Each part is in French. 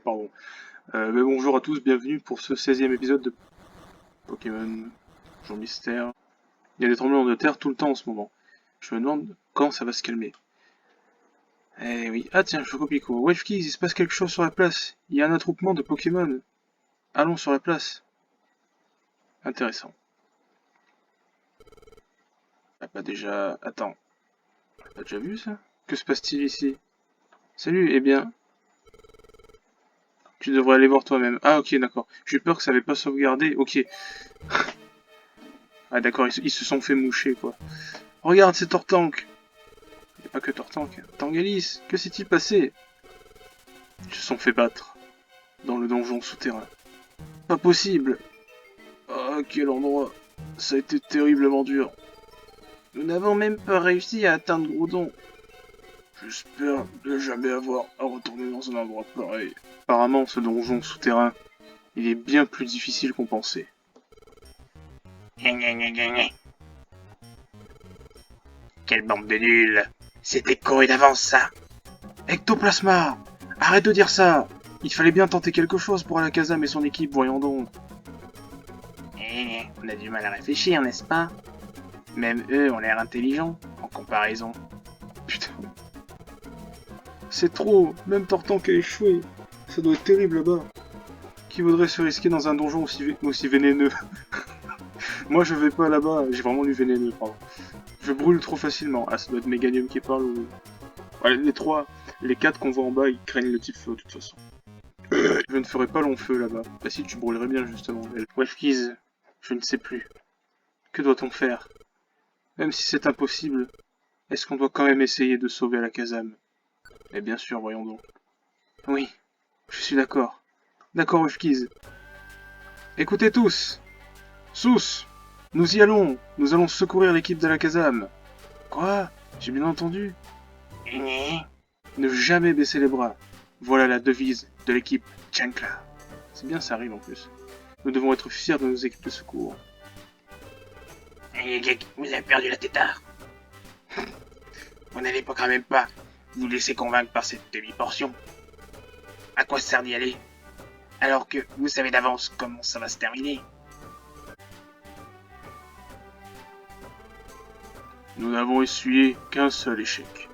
Pardon. Mais bonjour à tous, bienvenue pour ce 16e épisode de Pokémon Jour Mystère. Il y a des tremblements de terre tout le temps en ce moment. Je me demande quand ça va se calmer. Eh oui. Ah tiens, Chocopico. Wavekey, il se passe quelque chose sur la place. Il y a un attroupement de Pokémon. Allons sur la place. Intéressant. Ah pas déjà... Attends. On l'a pas déjà vu ça? Que se passe-t-il ici? Salut, eh bien... Tu devrais aller voir toi-même. Ah ok, d'accord. J'ai peur que ça n'avait pas sauvegardé. Ok. Ah d'accord, ils se sont fait moucher quoi. Regarde, c'est Tortank. Il n'y a pas que Tortank. Tangalis, que s'est-il passé? Ils se sont fait battre dans le donjon souterrain. Pas possible. Ah, quel endroit. Ça a été terriblement dur. Nous n'avons même pas réussi à atteindre Groudon. J'espère ne jamais avoir à retourner dans un endroit pareil. Apparemment, ce donjon souterrain, il est bien plus difficile qu'on pensait. Quelle bande de nuls! C'était Corée d'avance, ça! Ectoplasma! Arrête de dire ça! Il fallait bien tenter quelque chose pour Alakazam et son équipe, voyons donc. On a du mal à réfléchir, n'est-ce pas? Même eux ont l'air intelligents, en comparaison. Putain. C'est trop, même Tortank a échoué. Ça doit être terrible là-bas. Qui voudrait se risquer dans un donjon aussi vénéneux? Moi je vais pas là-bas, j'ai vraiment lu vénéneux, pardon. Je brûle trop facilement. Ah, ça doit être Meganium qui parle ou... Ouais, les quatre qu'on voit en bas, ils craignent le type feu de toute façon. Je ne ferai pas long feu là-bas. Bah si, tu brûlerais bien justement. Wefkiz, je ne sais plus. Que doit-on faire? Même si c'est impossible, est-ce qu'on doit quand même essayer de sauver Alakazam? Mais bien sûr, voyons donc. Oui, je suis d'accord. D'accord, Wefkiz. Écoutez tous! Sous! Nous y allons! Nous allons secourir l'équipe d'Alakazam! Quoi? J'ai bien entendu? Ne jamais baisser les bras. Voilà la devise de l'équipe Chancla. C'est bien, ça arrive en plus. Nous devons être fiers de nos équipes de secours. Vous avez perdu la tétard. Vous n'allez pas quand même pas vous laisser convaincre par cette demi-portion. À quoi ça sert d'y aller? Alors que vous savez d'avance comment ça va se terminer. Nous n'avons essuyé qu'un seul échec.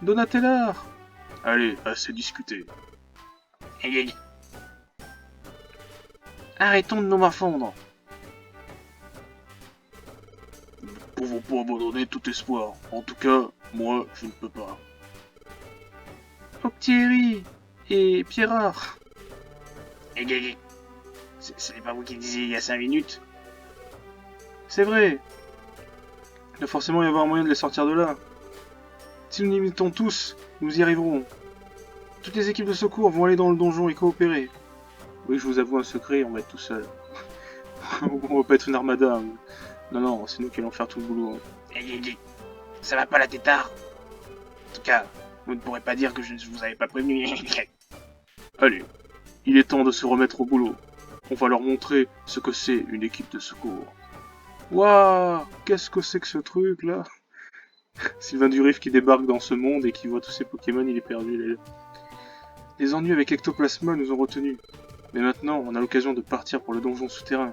Donatellar! Allez, assez discuté. Arrêtons de nous morfondre. Nous ne pouvons pas abandonner tout espoir. En tout cas, moi, je ne peux pas. Octillery et Pierrard. Ce n'est pas vous qui le disiez il y a 5 minutes. C'est vrai. Il doit forcément y avoir moyen de les sortir de là. Si nous nous limitons tous, nous y arriverons. Toutes les équipes de secours vont aller dans le donjon et coopérer. Oui, je vous avoue un secret, on va être tout seul. On va pas être une armada. Hein. Non, c'est nous qui allons faire tout le boulot. Ça va pas la tétard? En tout cas, vous ne pourrez pas dire que je ne vous avais pas prévenu. Allez, il est temps de se remettre au boulot. On va leur montrer ce que c'est une équipe de secours. Waouh, qu'est-ce que c'est que ce truc là? Sylvain Durif qui débarque dans ce monde et qui voit tous ses Pokémon, il est perdu. Les ennuis avec Ectoplasma nous ont retenus. Mais maintenant, on a l'occasion de partir pour le donjon souterrain.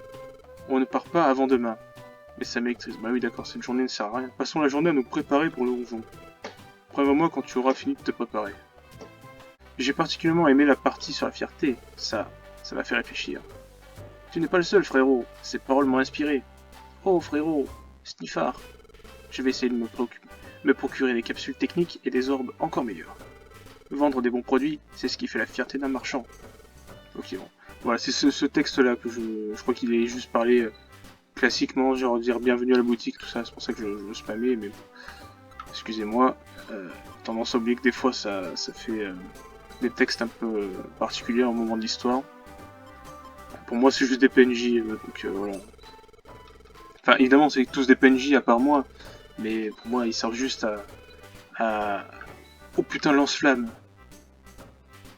On ne part pas avant demain. Mais ça m'électrise. Bah oui, d'accord, cette journée ne sert à rien. Passons la journée à nous préparer pour le donjon. Préviens-moi quand tu auras fini de te préparer. J'ai particulièrement aimé la partie sur la fierté. Ça m'a fait réfléchir. Tu n'es pas le seul, frérot. Ces paroles m'ont inspiré. Oh, frérot, Sniffard. Je vais essayer de me procurer des capsules techniques et des orbes encore meilleurs. Vendre des bons produits, c'est ce qui fait la fierté d'un marchand. Ok, bon. Voilà, c'est ce texte-là que je crois qu'il est juste parlé classiquement, genre dire bienvenue à la boutique, tout ça. C'est pour ça que je le spammais, mais bon. Excusez-moi. Tendance à oublier que des fois, ça fait des textes un peu particuliers au moment de l'histoire. Pour moi, c'est juste des PNJ, donc voilà. Enfin, évidemment, c'est tous des PNJ à part moi, mais pour moi, ils servent juste à... Oh putain, lance-flamme.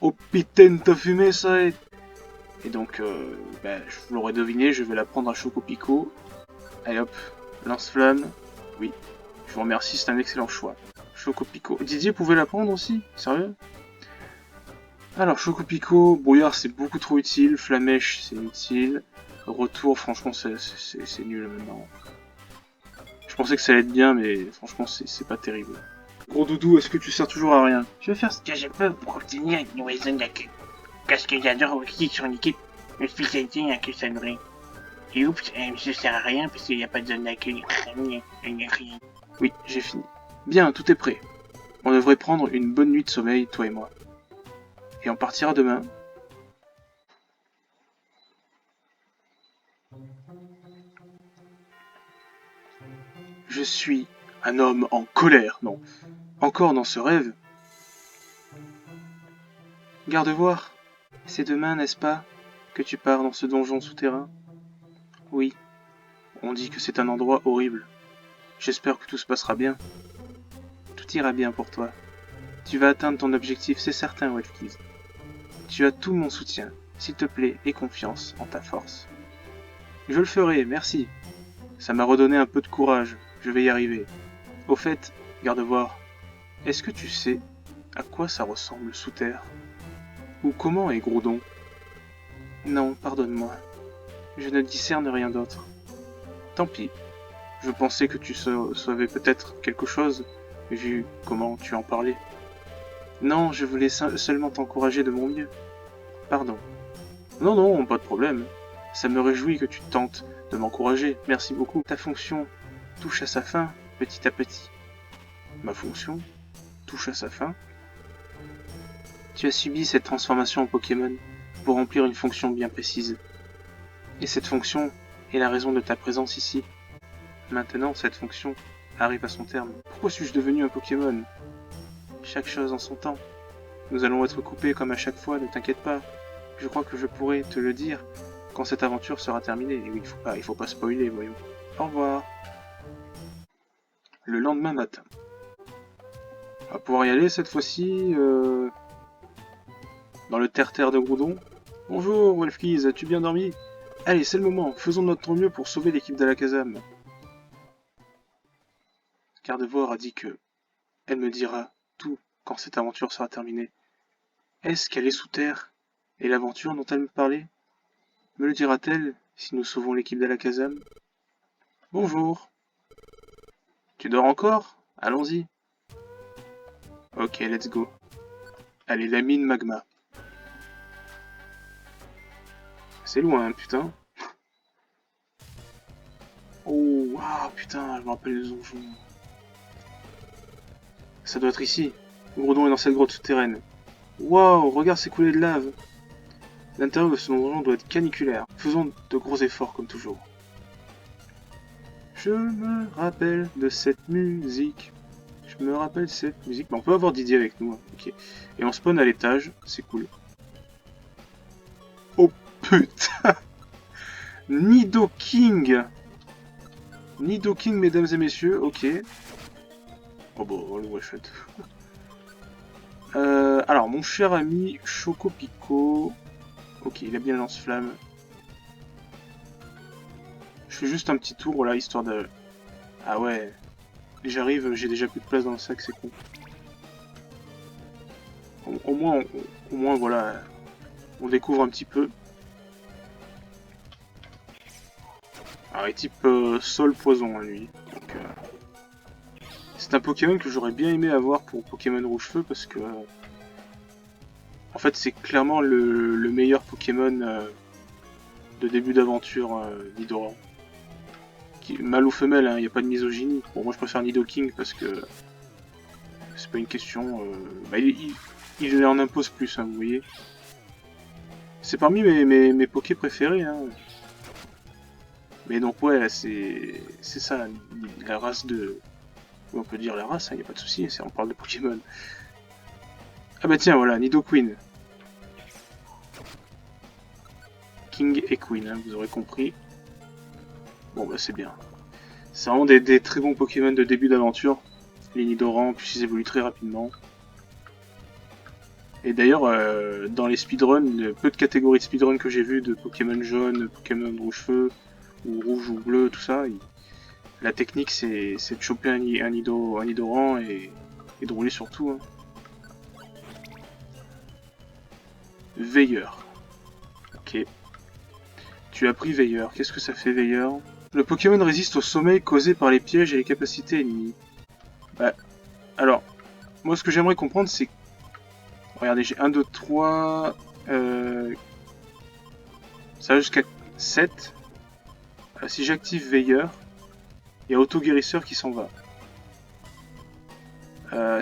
Oh putain, t'as fumé ça et donc, je vous l'aurais deviné, je vais la prendre à Chocopico. Allez hop, lance-flamme. Oui, je vous remercie, c'est un excellent choix. Chocopico. Didier pouvait la prendre aussi? Sérieux? Alors, Chocopico, brouillard c'est beaucoup trop utile, Flamèche c'est utile, retour franchement c'est nul maintenant. Je pensais que ça allait être bien mais franchement c'est pas terrible. Gros doudou, est-ce que tu sers toujours à rien? Je vais faire ce que je peux pour obtenir une nouvelle zone d'accueil. Parce que j'adore aussi son équipe, me spécialiser en cuisserie. Et oups, je sert à rien parce qu'il n'y a pas de zone d'accueil. Rien. Oui, j'ai fini. Bien, tout est prêt. On devrait prendre une bonne nuit de sommeil, toi et moi. Et on partira demain. Je suis un homme en colère, non. Encore dans ce rêve. Garde voir. C'est demain, n'est-ce pas, que tu pars dans ce donjon souterrain? Oui. On dit que c'est un endroit horrible. J'espère que tout se passera bien. Tout ira bien pour toi. Tu vas atteindre ton objectif, c'est certain, Wolfkiz. Tu as tout mon soutien. S'il te plaît, aie confiance en ta force. Je le ferai, merci. Ça m'a redonné un peu de courage. Je vais y arriver. Au fait, garde voir. Est-ce que tu sais à quoi ça ressemble sous terre? Ou comment est Groudon? Non, pardonne-moi. Je ne discerne rien d'autre. Tant pis. Je pensais que tu savais peut-être quelque chose, vu comment tu en parlais. Non, je voulais seulement t'encourager de mon mieux. Pardon. Non, non, pas de problème. Ça me réjouit que tu tentes de m'encourager. Merci beaucoup. Ta fonction touche à sa fin, petit à petit. Ma fonction touche à sa fin? Tu as subi cette transformation en Pokémon pour remplir une fonction bien précise. Et cette fonction est la raison de ta présence ici. Maintenant, cette fonction arrive à son terme. Pourquoi suis-je devenu un Pokémon? Chaque chose en son temps. Nous allons être coupés comme à chaque fois, ne t'inquiète pas. Je crois que je pourrai te le dire quand cette aventure sera terminée. Et oui, il faut pas spoiler, voyons. Au revoir. Le lendemain matin. On va pouvoir y aller cette fois-ci dans le terre-terre de Groudon. Bonjour, Wolfkiz, as-tu bien dormi? Allez, c'est le moment, faisons de notre mieux pour sauver l'équipe d'Alakazam. Gardevoir a dit que elle me dira tout quand cette aventure sera terminée. Est-ce qu'elle est sous terre? Et l'aventure dont elle me parlait? Me le dira-t-elle si nous sauvons l'équipe d'Alakazam? Bonjour. Tu dors encore? Allons-y. Ok, let's go. Allez, la mine magma. C'est loin, hein, putain. Oh, waouh, putain, je me rappelle les donjons. Ça doit être ici. Groudon est dans cette grotte souterraine. Waouh, regarde ces coulées de lave. L'intérieur de ce donjon doit être caniculaire. Faisons de gros efforts comme toujours. Je me rappelle de cette musique. Je me rappelle cette musique. Bah, on peut avoir Didier avec nous. Hein. Ok. Et on spawn à l'étage. C'est cool. Oh putain. Nidoking. Nidoking, mesdames et messieurs. Ok. Oh bah, oh, le wesh. Alors, mon cher ami Chocopico. Ok, il a bien lance-flamme. Je fais juste un petit tour, là, histoire de... Ah ouais. J'arrive, j'ai déjà plus de place dans le sac, c'est con. Au moins, voilà. On découvre un petit peu. Alors, il est type sol poison, hein, lui. Donc, c'est un Pokémon que j'aurais bien aimé avoir pour Pokémon Rouge-Feu, parce que... en fait, c'est clairement le meilleur Pokémon de début d'aventure Nidoran. Mâle ou femelle, il n'y a pas de misogynie. Bon, moi je préfère Nidoking parce que c'est pas une question... Bah, il en impose plus, hein, vous voyez. C'est parmi mes Pokés préférés. Hein. Mais donc ouais, c'est ça, la race de... On peut dire la race, il n'y a pas de souci, on parle de Pokémon. Ah bah tiens, voilà, Nidoqueen. King et Queen, hein, vous aurez compris. Bon bah c'est bien. C'est vraiment des très bons Pokémon de début d'aventure. Les Nidoran, puis ils évoluent très rapidement. Et d'ailleurs, dans les speedruns, peu de catégories de speedrun que j'ai vues de Pokémon jaune, Pokémon rouge-feu, ou rouge ou bleu, tout ça, la technique c'est de choper un Nidoran et de rouler sur tout. Hein. Veilleur. Ok. Tu as pris Veilleur. Qu'est-ce que ça fait Veilleur? Le Pokémon résiste au sommeil causé par les pièges et les capacités ennemies. Bah, alors, moi ce que j'aimerais comprendre c'est... Regardez, j'ai 1, 2, 3... Ça va jusqu'à 7. Si j'active Veilleur, il y a Auto-guérisseur qui s'en va.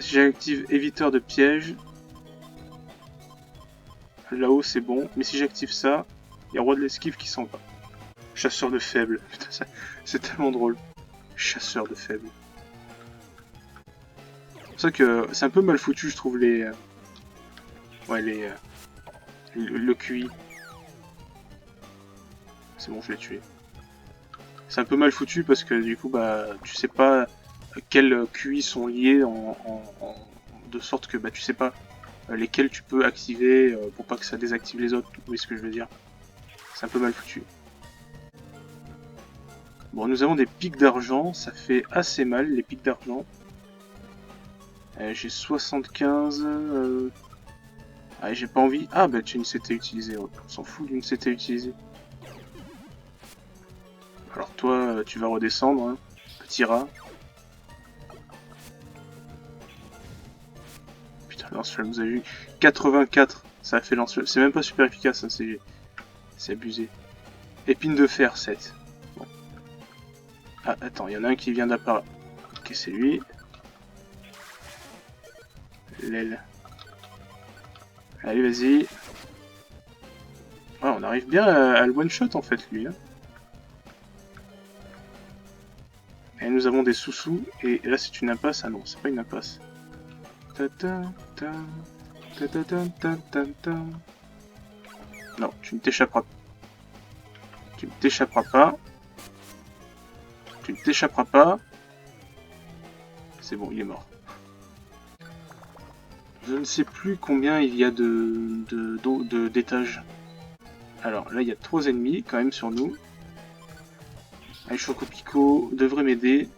Si j'active Éviteur de pièges, là-haut c'est bon. Mais si j'active ça, il y a Roi de l'esquive qui s'en va. Chasseur de faibles. Putain, c'est tellement drôle. Chasseur de faibles. C'est pour ça que c'est un peu mal foutu, je trouve, les... Ouais, les... le QI. C'est bon, je l'ai tué. C'est un peu mal foutu parce que du coup, bah, tu sais pas quels QI sont liés de sorte que bah, tu sais pas lesquels tu peux activer pour pas que ça désactive les autres. Vous voyez ce que je veux dire? C'est un peu mal foutu. Bon, nous avons des pics d'argent, ça fait assez mal les pics d'argent. J'ai 75. Ah, j'ai pas envie. Ah, bah, j'ai une CT utilisée. On s'en fout d'une CT utilisée. Alors, toi, tu vas redescendre, hein, petit rat. Putain, lance-flamme, vous avez vu 84, ça a fait lance-flamme. C'est même pas super efficace, hein, c'est abusé. Épine de fer, 7. Bon. Ah, attends, il y en a un qui vient d'apparaître. Ok, c'est lui. L'aile. Allez, vas-y. Ouais, on arrive bien à le one-shot, en fait, lui. Hein. Et nous avons des sous-sous. Et là, c'est une impasse. Ah non, c'est pas une impasse. Non, tu ne t'échapperas pas. Tu ne t'échapperas pas. Tu ne t'échapperas pas. C'est bon, il est mort. Je ne sais plus combien il y a d'étages. Alors là, il y a 3 ennemis quand même sur nous. Allez, Chocopico devrait m'aider.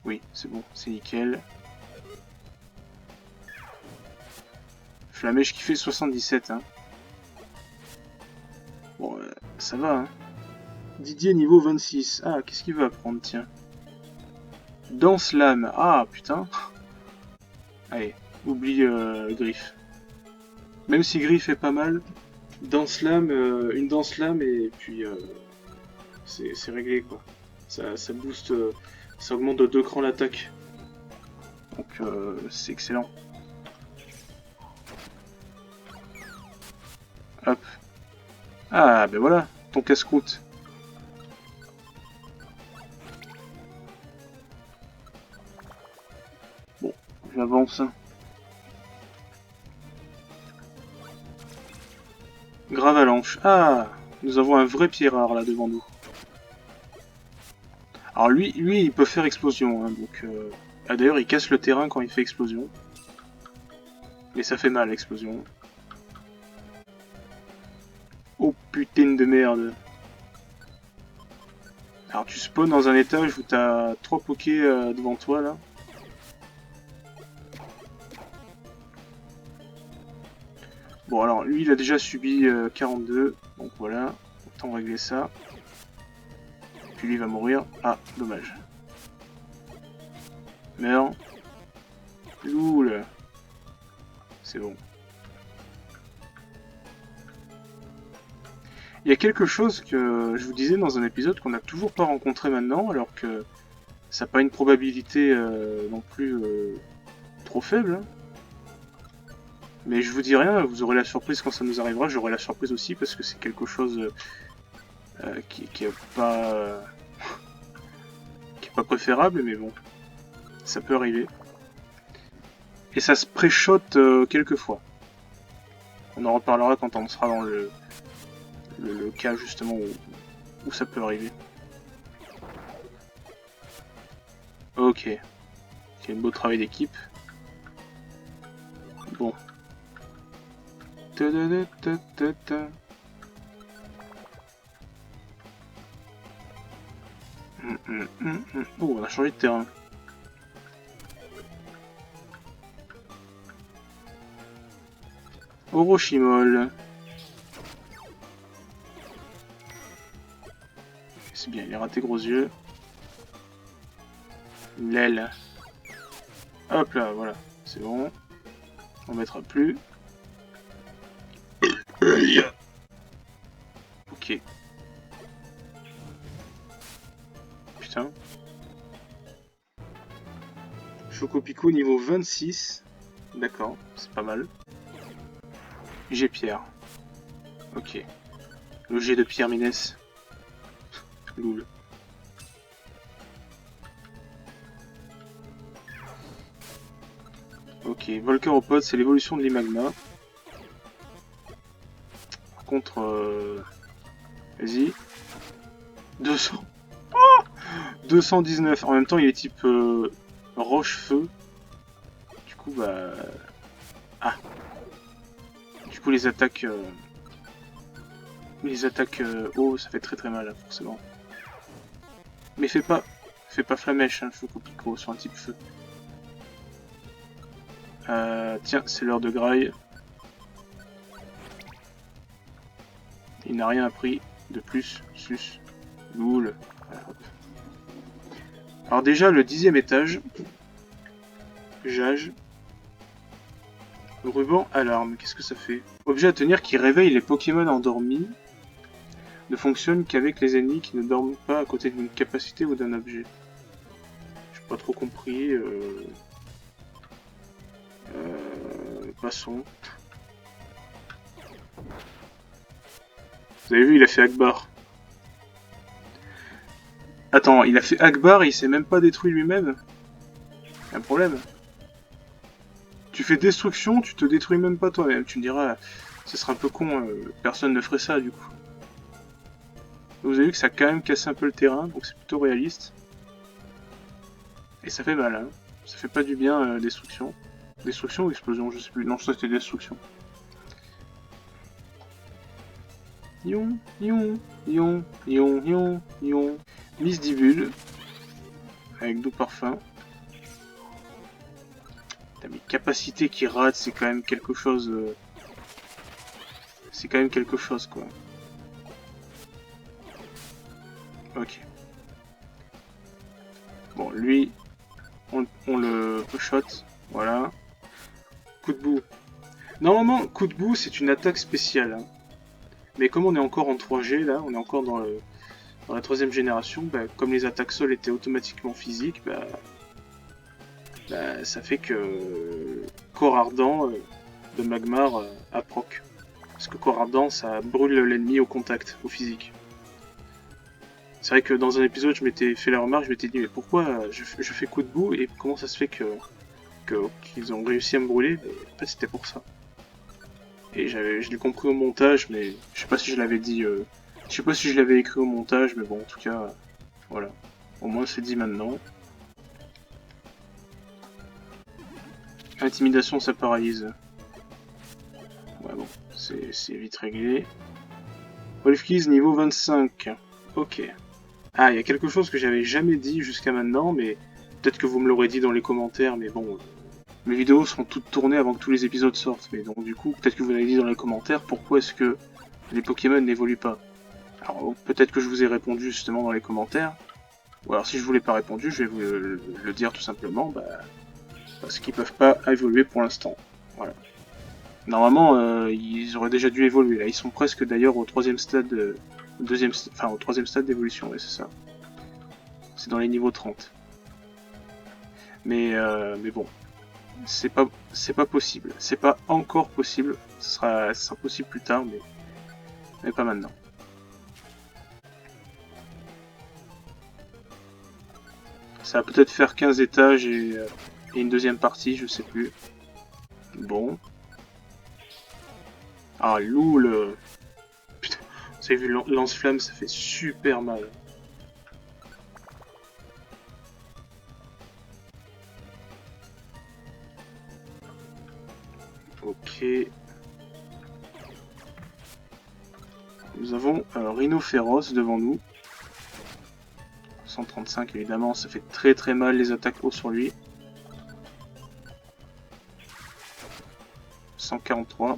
Oui, c'est bon, c'est nickel. Flamèche qui fait 77. Hein. Bon, ça va. Hein. Didier niveau 26. Ah, qu'est-ce qu'il veut apprendre, tiens. Danse lame. Ah, putain. Allez, oublie Griff. Même si Griff est pas mal, danse lame, une danse lame et puis c'est réglé quoi. Ça booste, ça augmente de 2 crans l'attaque. Donc c'est excellent. Hop. Ah ben voilà, ton casse-croûte. Bon, j'avance. Gravalanche. Ah, nous avons un vrai pierre rare là devant nous. Alors lui il peut faire explosion, hein, donc... Ah d'ailleurs il casse le terrain quand il fait explosion. Mais ça fait mal l'explosion. Oh putain de merde. Alors tu spawns dans un étage où t'as 3 pokés devant toi là. Bon alors lui il a déjà subi 42, donc voilà, autant régler ça. Puis lui il va mourir. Ah, dommage. Meurs. Loul. C'est bon. Il y a quelque chose que je vous disais dans un épisode qu'on n'a toujours pas rencontré maintenant, alors que ça n'a pas une probabilité non plus trop faible. Hein. Mais je vous dis rien, vous aurez la surprise quand ça nous arrivera, j'aurai la surprise aussi parce que c'est quelque chose qui est pas qui est pas préférable, mais bon, ça peut arriver. Et ça se préchote quelquefois. On en reparlera quand on sera dans le cas justement où ça peut arriver. Ok. Quel beau travail d'équipe. Bon. Oh, on a changé de terrain. Orochimol. C'est bien, il a raté gros yeux. L'aile. Hop là, voilà. C'est bon. On mettra plus. Ok. Putain. Chocopico niveau 26. D'accord, c'est pas mal. J'ai Pierre. Ok. Le jet de Pierre Minès. Loul. Ok, Volcaropod, c'est l'évolution de l'Imagma. Par contre, vas-y. 200. Oh 219. En même temps, il est type roche-feu. Du coup, bah... Ah. Du coup, les attaques... eau, ça fait très très mal, forcément. Mais fais pas flamèche, hein, Chocopico, sur un type feu. Tiens, c'est l'heure de graille. Il n'a rien appris de plus, sus, loul. Alors déjà, le 10e étage. Jage. Ruban alarme, qu'est-ce que ça fait? Objet à tenir qui réveille les Pokémon endormis. Ne fonctionne qu'avec les ennemis qui ne dorment pas à côté d'une capacité ou d'un objet. J'ai pas trop compris. Passons. Vous avez vu, il a fait Akbar. Attends, il a fait Akbar et il s'est même pas détruit lui-même? Un problème. Tu fais destruction, tu te détruis même pas toi-même. Tu me diras, ce serait un peu con, personne ne ferait ça du coup. Vous avez vu que ça a quand même cassé un peu le terrain, donc c'est plutôt réaliste. Et ça fait mal, hein. Ça fait pas du bien, destruction. Destruction ou explosion, je sais plus. Non, ça c'était destruction. Yon, yon, yon, yon, yon, yon. Misdibule. Avec doux parfum. Putain, mais capacité qui rate, c'est quand même quelque chose... C'est quand même quelque chose, quoi. Ok. Bon, lui, on le shot. Voilà. Coup de boue. Normalement, coup de boue, c'est une attaque spéciale. Hein. Mais comme on est encore en 3G, là, on est encore dans la 3ème génération, bah, comme les attaques sol étaient automatiquement physiques, bah, ça fait que corps ardent de Magmar a proc. Parce que corps ardent, ça brûle l'ennemi au contact, au physique. C'est vrai que dans un épisode, je m'étais fait la remarque, je m'étais dit, mais pourquoi je fais coup de boue et comment ça se fait qu'ils ont réussi à me brûler? Mais en fait, c'était pour ça. Et je l'ai compris au montage, mais je sais pas si je l'avais dit, je sais pas si je l'avais écrit au montage, mais bon, en tout cas, voilà. Au moins, c'est dit maintenant. Intimidation, ça paralyse. Ouais, bon, c'est vite réglé. Wolfkeys niveau 25. Ok. Ah, il y a quelque chose que j'avais jamais dit jusqu'à maintenant, mais peut-être que vous me l'aurez dit dans les commentaires, mais bon... Mes vidéos seront toutes tournées avant que tous les épisodes sortent, mais donc du coup, peut-être que vous l'avez dit dans les commentaires, pourquoi est-ce que les Pokémon n'évoluent pas? Alors, peut-être que je vous ai répondu justement dans les commentaires, ou alors si je vous l'ai pas répondu, je vais vous le dire tout simplement, parce qu'ils peuvent pas évoluer pour l'instant. Voilà. Normalement, ils auraient déjà dû évoluer, là, ils sont presque d'ailleurs au 3ème stade, au 3ème stade d'évolution, ouais, c'est ça. C'est dans les niveaux 30. Mais bon. C'est pas possible. C'est pas encore possible. Ce sera possible plus tard, mais pas maintenant. Ça va peut-être faire 15 étages et une deuxième partie, je sais plus. Bon. Ah, loul. Putain, vous avez vu, lance-flamme, ça fait super mal. Ok. Nous avons Rhino Féroce devant nous. 135 évidemment, ça fait très très mal les attaques haut sur lui. 143.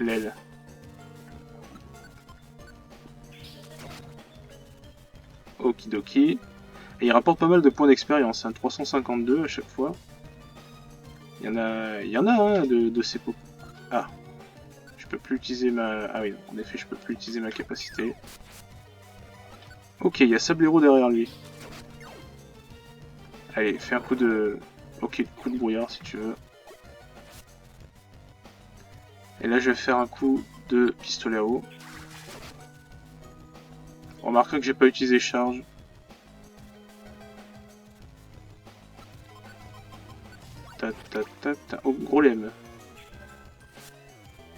l'aile. Okidoki. Et il rapporte pas mal de points d'expérience, hein, 352 à chaque fois. Il y en a hein, de ces pots. Ah, je peux plus utiliser ma... Ah oui, en effet, je peux plus utiliser ma capacité. Ok, il y a Sablero derrière lui. Allez, fais un coup de... Ok, coup de brouillard si tu veux. Et là, je vais faire un coup de pistolet à eau. Remarquez que j'ai pas utilisé charge. Ta ta ta ta. Oh, gros lemme.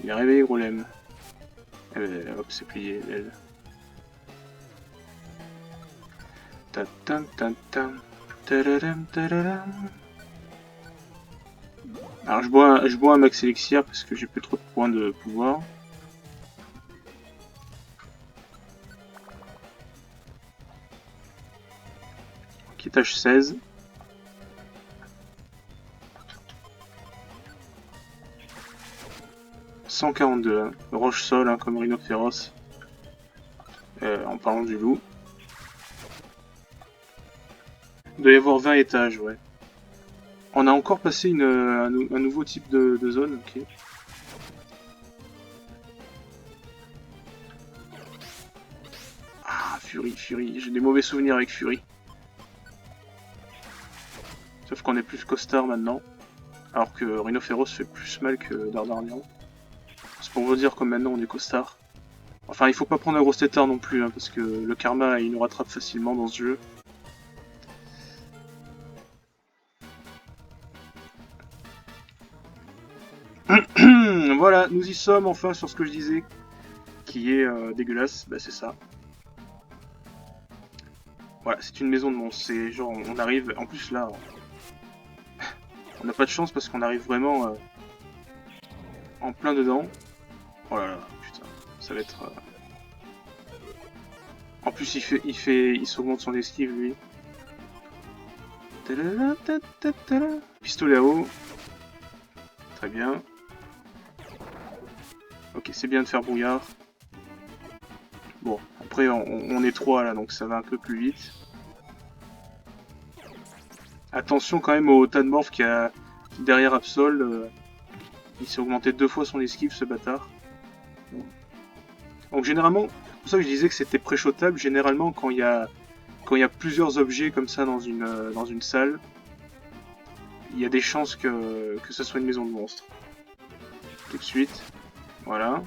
Il est réveillé, gros lemme. Eh ben, hop, c'est plié, l'aile. Ta ta ta ta. Tadadam, tadadam. Alors je bois un max élixir parce que j'ai plus trop de points de pouvoir. Ok, tâche 16. « 142, hein. Roche-sol, hein, comme rhinophéros. En parlant du loup. Il doit y avoir 20 étages, ouais. On a encore passé un nouveau type de zone, ok. Ah, Fury, Fury. J'ai des mauvais souvenirs avec Fury. Sauf qu'on est plus costard maintenant. Alors que Rhinophéros fait plus mal que Dardarnian. C'est pour vous dire que maintenant on est costard. Enfin, il faut pas prendre un gros tétard non plus, hein, parce que le karma il nous rattrape facilement dans ce jeu. Voilà, nous y sommes enfin sur ce que je disais, qui est dégueulasse, bah c'est ça. Voilà, c'est une maison de monstres, c'est genre on arrive, en plus là, on n'a pas de chance parce qu'on arrive vraiment en plein dedans. Oh là là, putain, ça va être... En plus il s'augmente son esquive lui. Pistolet à eau. Très bien. Ok, c'est bien de faire brouillard. Bon, après on est 3 là, donc ça va un peu plus vite. Attention quand même au Tanmorph qui a derrière Absol. Il s'est augmenté 2 fois son esquive, ce bâtard. Donc généralement, c'est pour ça que je disais que c'était pré-shotable, généralement quand il y a plusieurs objets comme ça dans une salle, il y a des chances que ce soit une maison de monstres. Tout de suite. Voilà.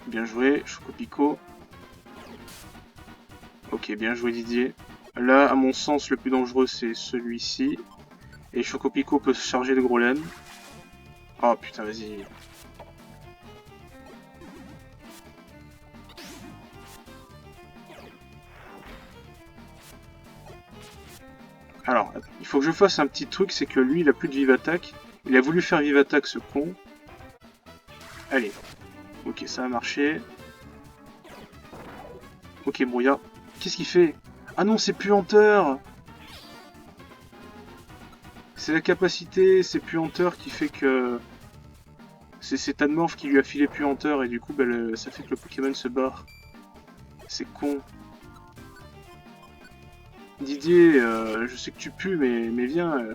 Bien joué, Chocopico. Ok, bien joué Didier. Là, à mon sens, le plus dangereux, c'est celui-ci. Et Chocopico peut se charger de gros laine. Oh putain, vas-y. Alors, il faut que je fasse un petit truc, c'est que lui, il a plus de vive attaque. Il a voulu faire vive attaque, ce con. Allez. Ok, ça a marché. Ok, brouillard. Qu'est-ce qu'il fait? Ah non, c'est puanteur! C'est la capacité, c'est puanteur qui fait que... C'est Tanmorph qui lui a filé puanteur et du coup, bah, ça fait que le Pokémon se barre. C'est con. Didier, je sais que tu pues, mais viens.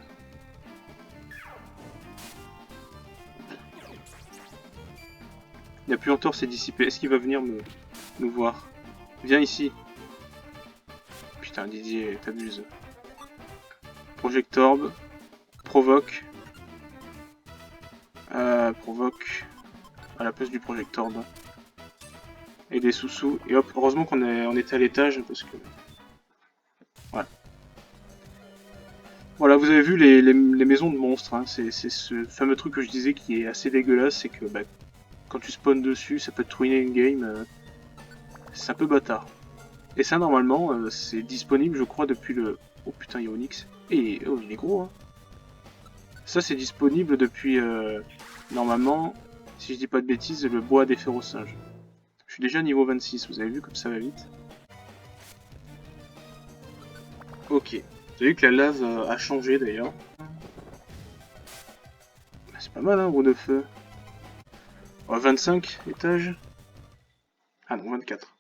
La puanteur s'est dissipée. Est-ce qu'il va venir nous voir? Viens ici. Putain, Didier, t'abuses. Projectorb. Provoque. Provoque. À la place du Projectorb. Et des sous-sous. Et hop, heureusement on était à l'étage parce que... Voilà. Voilà, vous avez vu les maisons de monstres. Hein. C'est ce fameux truc que je disais qui est assez dégueulasse. C'est que bah, quand tu spawns dessus, ça peut te ruiner une game. C'est un peu bâtard. Et ça, normalement, c'est disponible, je crois, depuis le... Oh putain, il y a Onyx. Et oh, il est gros, hein. Ça, c'est disponible depuis, normalement, si je dis pas de bêtises, le bois des férocinges. Je suis déjà niveau 26, vous avez vu comme ça va vite. Ok. Vous avez vu que la lave a changé, d'ailleurs. C'est pas mal, hein, roue de feu. Oh, 25 étages. Ah non, 24.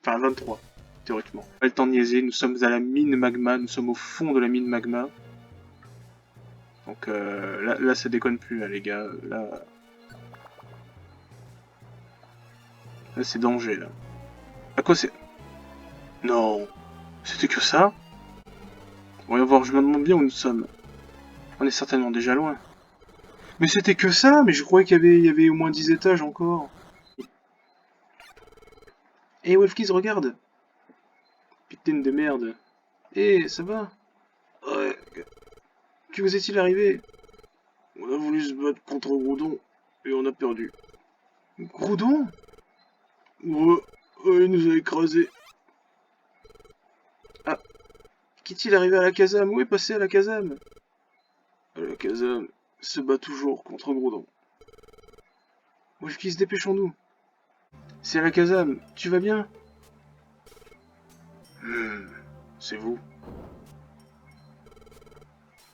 Enfin, 23, théoriquement. Pas le temps de niaiser, nous sommes à la mine magma, nous sommes au fond de la mine magma. Donc là, ça déconne plus, là, les gars. Là c'est danger, là. À quoi c'est... Non, c'était que ça? Voyons voir, je me demande bien où nous sommes. On est certainement déjà loin. Mais c'était que ça? Mais je croyais qu'il y avait au moins 10 étages encore. Eh, Wolfkiss, regarde! Putain de merde. Eh, ça va? Ouais, que vous est-il arrivé? On a voulu se battre contre Groudon, et on a perdu. Groudon? Ouais, ouais, il nous a écrasés. Ah, qu'est-il arrivé à la casame? Où est passé à la casame? La casame se bat toujours contre Groudon. Wolfkiss, dépêchons-nous. C'est à la casame, tu vas bien? C'est vous.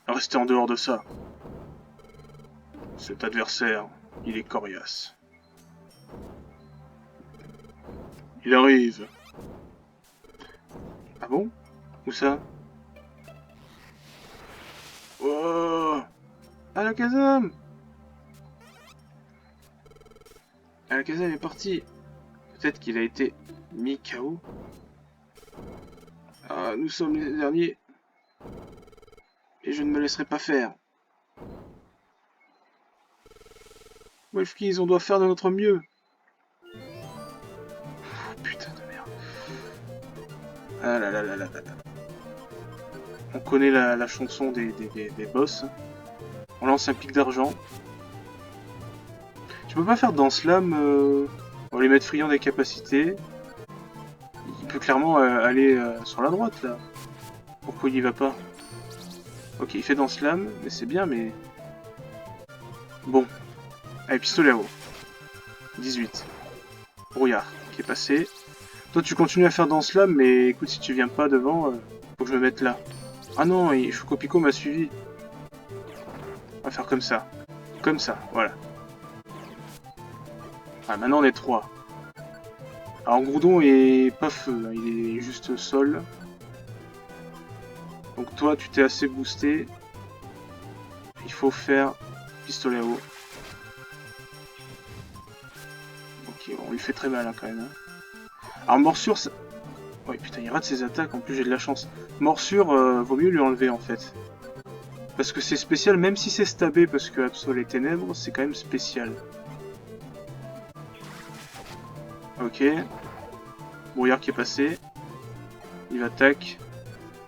Restez en dehors de ça. Cet adversaire, il est coriace. Il arrive. Ah bon? Où ça? Oh! Alakazam! Alakazam est parti. Peut-être qu'il a été mis KO. Ah, nous sommes les derniers. Et je ne me laisserai pas faire. Wolfkiss, on doit faire de notre mieux. Oh, putain de merde. Ah là là là là là là. On connaît la chanson des boss. On lance un pic d'argent. Tu peux pas faire dans Slam, on va les mettre friand des capacités. Il peut clairement aller sur la droite là. Pourquoi il y va pas? Ok, il fait dans Slam, mais c'est bien, mais... Bon. Allez, pistolet à eau. 18. Brouillard, qui est passé. Toi, tu continues à faire dans Slam, mais écoute, si tu viens pas devant, faut que je me mette là. Ah non, Chocopico m'a suivi. On va faire comme ça. Comme ça, voilà. Ah, maintenant on est 3. Alors Groudon est pas feu, hein, il est juste sol. Donc toi, tu t'es assez boosté. Il faut faire pistolet à eau. Ok, on lui fait très mal hein, quand même. Hein. Alors morsure, ça... Ouais, putain, il rate ses attaques, en plus j'ai de la chance. Morsure, vaut mieux lui enlever en fait. Parce que c'est spécial, même si c'est stabé, parce que Absol et Ténèbres, c'est quand même spécial. Ok. Brouillard qui est passé. Il attaque.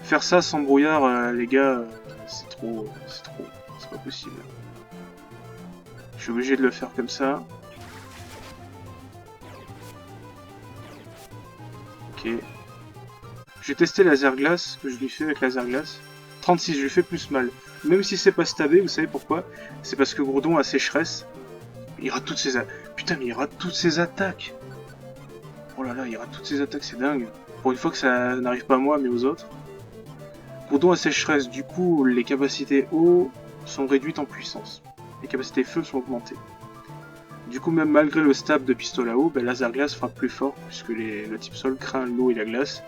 Faire ça sans brouillard, les gars, c'est trop. C'est pas possible. Je suis obligé de le faire comme ça. Ok. Je vais tester laser glace, que je lui fais avec laser glace. 36, je lui fais plus mal. Même si c'est pas stabé, vous savez pourquoi? C'est parce que Groudon a sécheresse. Il rate toutes ses attaques. Putain, mais il rate toutes ses attaques. Oh là là, il rate toutes ses attaques, c'est dingue. Pour une fois que ça n'arrive pas à moi, mais aux autres. Groudon a sécheresse, du coup, les capacités eau sont réduites en puissance. Les capacités feu sont augmentées. Du coup, même malgré le stab de pistolet à eau, ben, laser glace frappe plus fort, puisque le type sol craint l'eau et la glace.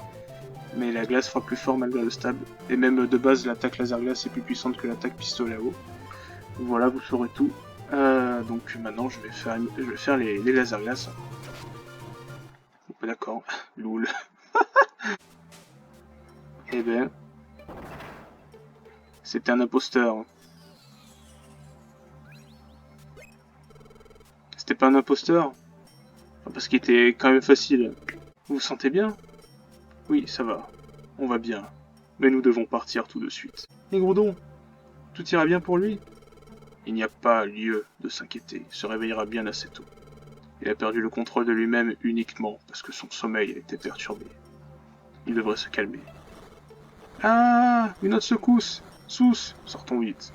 Mais la glace frappe plus fort malgré le stab. Et même de base, l'attaque laser glace est plus puissante que l'attaque pistolet à eau. Voilà, vous saurez tout. Donc maintenant, je vais faire les laser glace. D'accord, loul. Eh ben, c'était un imposteur. C'était pas un imposteur? Parce qu'il était quand même facile. Vous vous sentez bien? Oui, ça va. On va bien. Mais nous devons partir tout de suite. Et Groudon, tout ira bien pour lui? Il n'y a pas lieu de s'inquiéter. Il se réveillera bien assez tôt. Il a perdu le contrôle de lui-même uniquement parce que son sommeil a été perturbé. Il devrait se calmer. Ah, une autre secousse! Sous, sortons vite.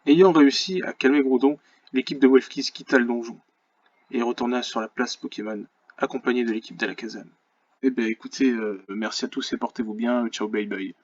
Ayant réussi à calmer Groudon, l'équipe de Wolfkiss quitta le donjon et retourna sur la place Pokémon, accompagné de l'équipe d'Alakazam. Eh ben écoutez, merci à tous et portez-vous bien, ciao bye bye.